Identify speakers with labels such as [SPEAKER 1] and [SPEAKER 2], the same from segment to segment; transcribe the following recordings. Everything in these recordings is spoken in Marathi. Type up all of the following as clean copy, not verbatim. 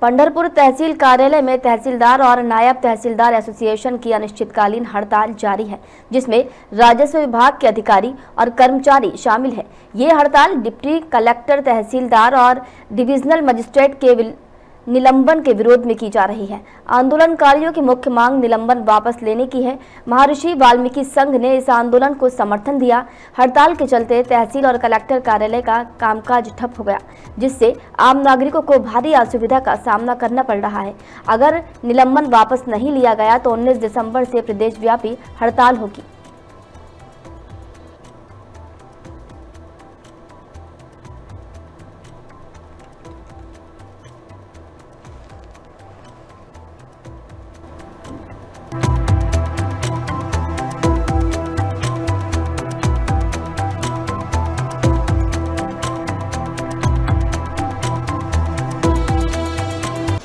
[SPEAKER 1] पंढरपुर तहसील कार्यालय में तहसीलदार और नायब तहसीलदार एसोसिएशन की अनिश्चितकालीन हड़ताल जारी है, जिसमें राजस्व विभाग के अधिकारी और कर्मचारी शामिल हैं। ये हड़ताल डिप्टी कलेक्टर, तहसीलदार और डिविजनल मजिस्ट्रेट के निलंबन के विरोध में की जा रही है। आंदोलनकारियों की मुख्य मांग निलंबन वापस लेने की है। महर्षि वाल्मीकि संघ ने इस आंदोलन को समर्थन दिया। हड़ताल के चलते तहसील और कलेक्टर कार्यालय का कामकाज ठप हो गया, जिससे आम नागरिकों को भारी असुविधा का सामना करना पड़ रहा है। अगर निलंबन वापस नहीं लिया गया तो 19 दिसंबर से प्रदेशव्यापी हड़ताल होगी।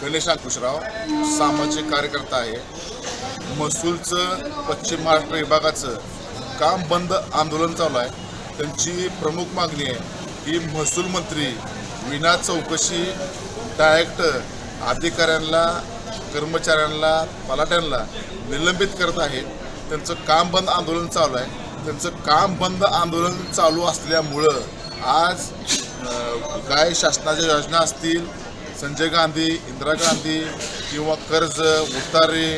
[SPEAKER 2] गणेश अंकुशराव सामाजिक कार्यकर्ता आहे। महसूलचं पश्चिम महाराष्ट्र विभागाचं काम बंद आंदोलन चालू आहे। त्यांची प्रमुख मागणी आहे की महसूल मंत्री विना चौकशी डायरेक्ट अधिकाऱ्यांना, कर्मचाऱ्यांना, पलाट्यांना निलंबित करत आहेत। त्यांचं काम बंद आंदोलन चालू आहे। त्यांचं काम बंद आंदोलन चालू असल्यामुळं आज काय शासनाच्या योजना असतील, संजय गांधी, इंदिरा गांधी किंवा कर्ज, उतारे,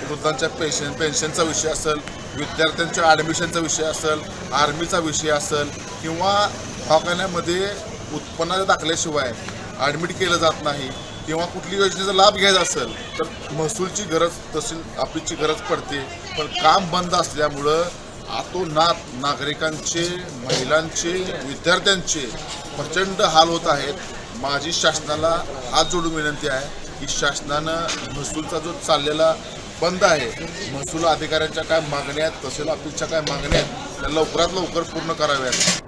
[SPEAKER 2] वृद्धांच्या पेन्शनचा विषय असेल, विद्यार्थ्यांच्या ॲडमिशनचा विषय असेल, आर्मीचा विषय असेल किंवा दवाखान्यामध्ये उत्पन्नाच्या दाखल्याशिवाय ॲडमिट केलं जात नाही किंवा कुठली योजनेचा लाभ घ्यायचा असेल तर महसूलची गरज, तहसील ऑफिसची गरज पडते। पण काम बंद असल्यामुळं आतोनात नागरिकांचे, महिलांचे, विद्यार्थ्यांचे प्रचंड हाल होत आहेत। माझी शासनाला हात जोडून विनंती आहे की शासनानं महसूलचा जो चाललेला बंद आहे, महसूल अधिकाऱ्यांच्या काय मागण्या आहेत, तहसील ऑफिसच्या काय मागण्या आहेत, त्या लवकरात लवकर पूर्ण कराव्यात।